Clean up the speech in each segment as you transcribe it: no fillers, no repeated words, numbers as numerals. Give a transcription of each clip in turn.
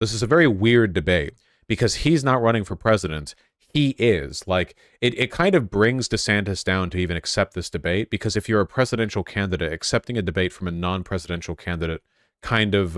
This is a very weird debate because he's not running for president. He is. Like, it kind of brings DeSantis down to even accept this debate, because if you're a presidential candidate, accepting a debate from a non-presidential candidate kind of,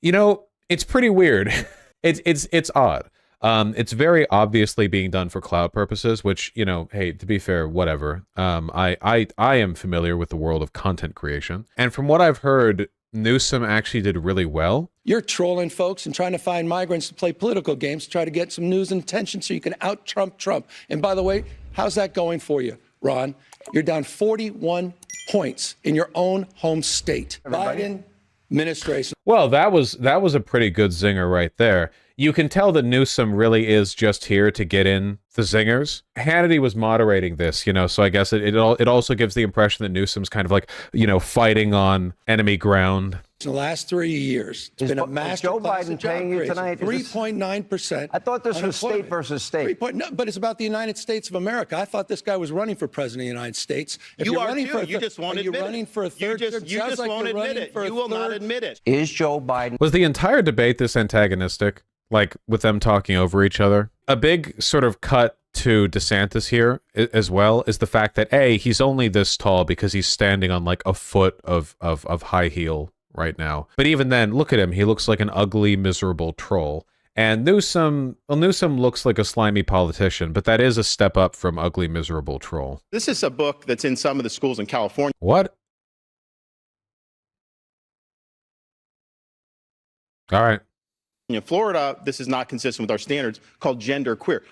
you know, it's pretty weird. It's odd. It's very obviously being done for clout purposes, which, you know, hey, to be fair, whatever. I am familiar with the world of content creation. And from what I've heard, Newsom actually did really well. You're trolling folks and trying to find migrants to play political games to try to get some news and attention so you can out-Trump Trump. And by the way, how's that going for you, Ron? You're down 41 points in your own home state. Biden administration. Well, that was a pretty good zinger right there. You can tell that Newsom really is just here to get in the zingers. Hannity was moderating this, you know, so I guess it also gives the impression that Newsom's kind of like, you know, fighting on enemy ground. In the last 3 years, it's been a master Joe class Biden of job paying you creation. tonight? 3.9%. I thought this was state versus state. No, but it's about the United States of America. I thought this guy was running for president of the United States. If you you're are running too. for You just won't admit it. running for a third You just won't admit it. You will not admit it. Is Joe Biden... Was the entire debate this antagonistic? Like, with them talking over each other? A big sort of cut to DeSantis here as well is the fact that, A, he's only this tall because he's standing on like a foot of high heel right now. But even then, look at him. He looks like an ugly, miserable troll. And Newsom looks like a slimy politician, but that is a step up from ugly, miserable troll. This is a book that's in some of the schools in California. What? All right. In Florida, this is not consistent with our standards, called gender queer.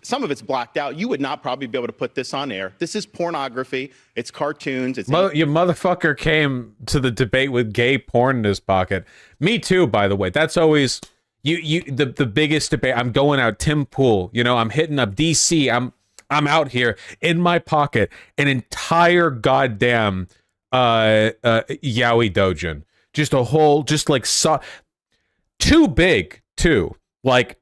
Some of it's blacked out. You would not probably be able to put this on air. This is pornography. It's cartoons. It's your motherfucker came to the debate with gay porn in his pocket. Me too, by the way. That's always the biggest debate. I'm going out Tim Pool. You know, I'm hitting up DC. I'm out here in my pocket an entire goddamn Yowie Dojin. Just a whole, just like too big, too. Like,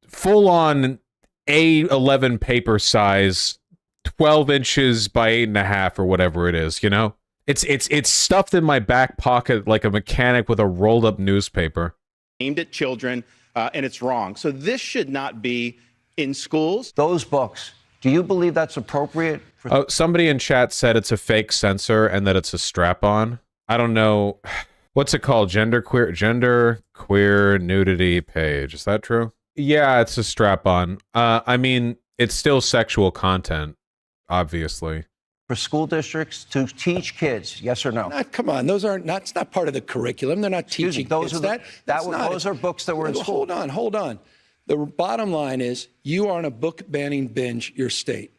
full-on A11 paper size, 12 inches by 8.5 or whatever it is, you know? It's stuffed in my back pocket like a mechanic with a rolled-up newspaper. Aimed at children, and it's wrong. So this should not be in schools. Those books, do you believe that's appropriate? Oh, somebody in chat said it's a fake censor and that it's a strap-on. I don't know... What's it called? Gender queer nudity page. Is that true? Yeah, it's a strap-on. I mean, it's still sexual content, obviously. For school districts to teach kids, yes or no? Come on, those aren't. That's not part of the curriculum. They're not teaching those kids are that. Those are books that were in school. Hold on. The bottom line is you are on a book banning binge. Your state.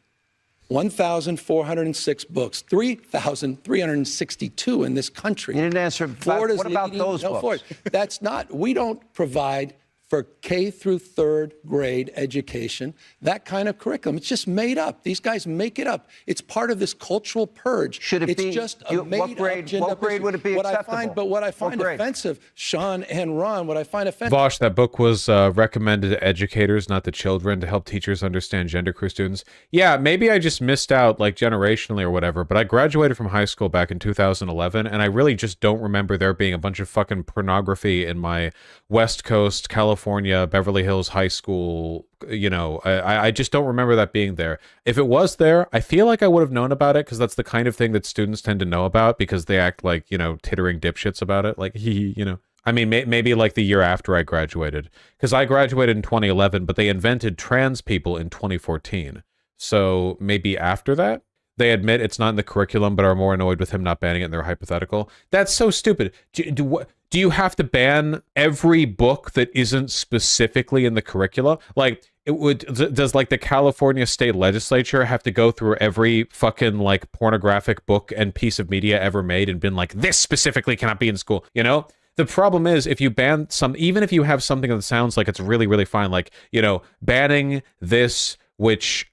1,406 books, 3,362 in this country. You didn't answer. Florida's what about those books? Florida. That's not. We don't provide for K through third grade education that kind of curriculum. It's just made up. These guys make it up. It's part of this cultural purge. Should it it's be? Just a made what grade? What grade would it be acceptable? What I find offensive, Sean and Ron, what I find offensive. Vaush, that book was recommended to educators, not to children, to help teachers understand genderqueer students. Yeah, maybe I just missed out, like, generationally or whatever, but I graduated from high school back in 2011, and I really just don't remember there being a bunch of fucking pornography in my West Coast, California, Beverly Hills high school. You know, I just don't remember that being there. If it was there, I feel like I would have known about it, because that's the kind of thing that students tend to know about, because they act like, you know, tittering dipshits about it. Like, you know. I mean, maybe like the year after I graduated, because I graduated in 2011, but they invented trans people in 2014. So maybe after that, they admit it's not in the curriculum, but are more annoyed with him not banning it in their hypothetical. That's so stupid. Do you have to ban every book that isn't specifically in the curricula? Like, does like the California state legislature have to go through every fucking like pornographic book and piece of media ever made and been like, this specifically cannot be in school, you know? The problem is, if you ban even if you have something that sounds like it's really, really fine, like, you know, banning this, which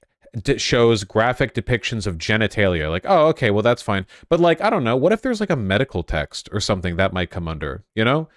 shows graphic depictions of genitalia, like, oh, okay, well, that's fine. But, like, I don't know, what if there's like a medical text or something that might come under, you know?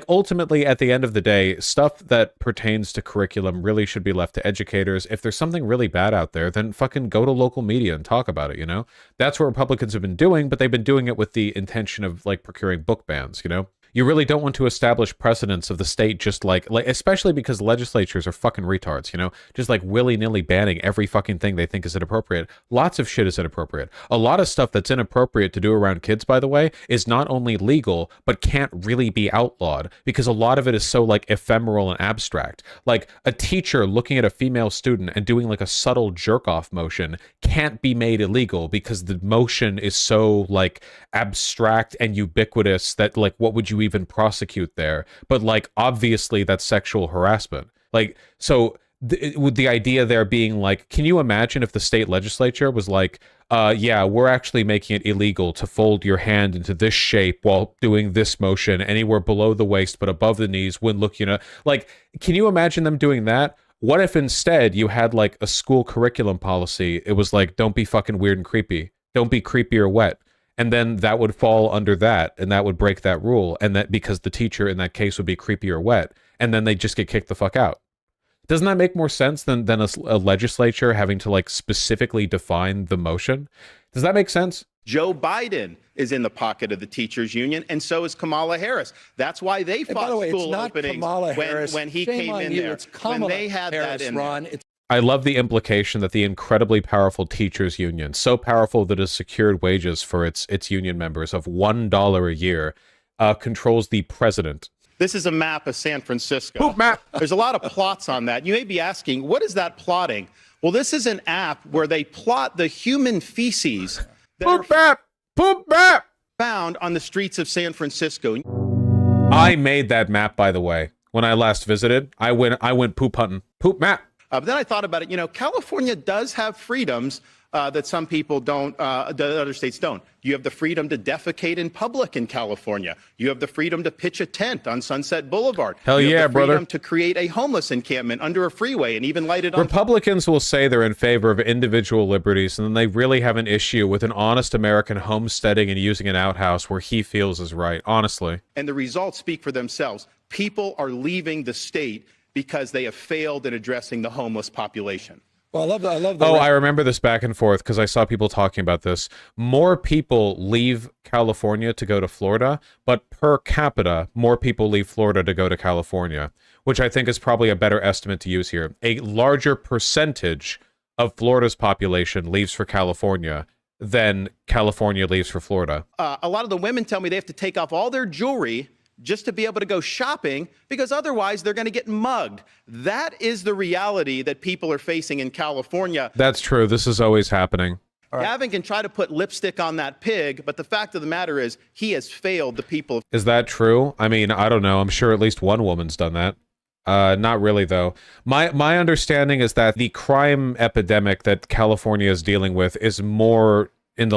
Ultimately, at the end of the day, stuff that pertains to curriculum really should be left to educators. If there's something really bad out there, then fucking go to local media and talk about it, you know? That's what Republicans have been doing, but they've been doing it with the intention of, like, procuring book bans, you know? You really don't want to establish precedents of the state just like especially because legislatures are fucking retards, you know? Just like willy-nilly banning every fucking thing they think is inappropriate. Lots of shit is inappropriate. A lot of stuff that's inappropriate to do around kids, by the way, is not only legal, but can't really be outlawed because a lot of it is so like ephemeral and abstract. Like a teacher looking at a female student and doing like a subtle jerk-off motion can't be made illegal because the motion is so like abstract and ubiquitous that like what would you even prosecute there? But like obviously that's sexual harassment. Like so with the idea there being like, can you imagine if the state legislature was like, yeah, we're actually making it illegal to fold your hand into this shape while doing this motion anywhere below the waist but above the knees when looking at, like, can you imagine them doing that? What if instead you had like a school curriculum policy? It was like, don't be fucking weird and creepy. Don't be creepy or wet. And then that would fall under that, and that would break that rule. And that because the teacher in that case would be creepy or wet, and then they just get kicked the fuck out. Doesn't that make more sense than a legislature having to like specifically define the motion? Does that make sense? Joe Biden is in the pocket of the teachers union, and so is Kamala Harris. That's why they fought by the way, school it's not openings Kamala Harris. when he Shame came on in you. there. It's Kamala when they had Harris, that in Ron. there. I love the implication that the incredibly powerful teachers union, so powerful that it has secured wages for its union members of $1 a year, controls the president. This is a map of San Francisco. Poop map. There's a lot of plots on that. You may be asking, what is that plotting? Well, this is an app where they plot the human feces that Poop are map. Poop map. found on the streets of San Francisco. I made that map, by the way. When I last visited, I went poop hunting. Poop map. But then I thought about it. You know, California does have freedoms that some people don't, that other states don't. You have the freedom to defecate in public in California. You have the freedom to pitch a tent on Sunset Boulevard. Hell you yeah, have the freedom brother. to create a homeless encampment under a freeway and even light it on. Republicans will say they're in favor of individual liberties, and then they really have an issue with an honest American homesteading and using an outhouse where he feels is right, honestly. And the results speak for themselves. People are leaving the state because they have failed in addressing the homeless population. Well, I love the Oh, I remember this back and forth because I saw people talking about this. More people leave California to go to Florida, but per capita, more people leave Florida to go to California, which I think is probably a better estimate to use here. A larger percentage of Florida's population leaves for California than California leaves for Florida. A lot of the women tell me they have to take off all their jewelry just to be able to go shopping because otherwise they're going to get mugged. That is the reality that people are facing in California. That's true. This is always happening. Gavin can try to put lipstick on that pig, but the fact of the matter is he has failed the people. Is that true? I mean, I don't know. I'm sure at least one woman's done that. Not really, though. My understanding is that the crime epidemic that California is dealing with is more in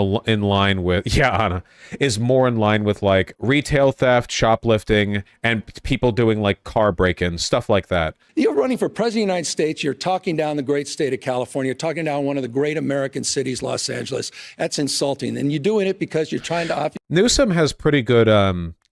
line with Anna, is more in line with like retail theft, shoplifting, and people doing like car break-ins, stuff like that. You're running for president of the United States. You're talking down the great state of California. You're talking down one of the great American cities, Los Angeles. That's insulting. And you're doing it because you're trying to... Newsom has pretty good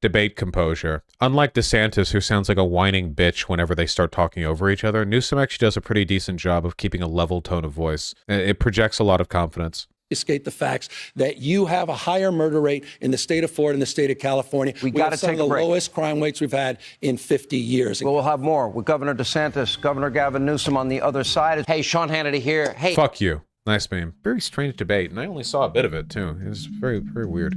debate composure. Unlike DeSantis, who sounds like a whining bitch whenever they start talking over each other, Newsom actually does a pretty decent job of keeping a level tone of voice. It projects a lot of confidence. Escape the facts that you have a higher murder rate in the state of Florida and the state of California. We got to have some take of a the break. lowest crime rates we've had in 50 years. We'll have more with Governor DeSantis, Governor Gavin Newsom on the other side. Hey, Sean Hannity here. Hey. Fuck you. Nice meme. Very strange debate, and I only saw a bit of it, too. It was very, very weird.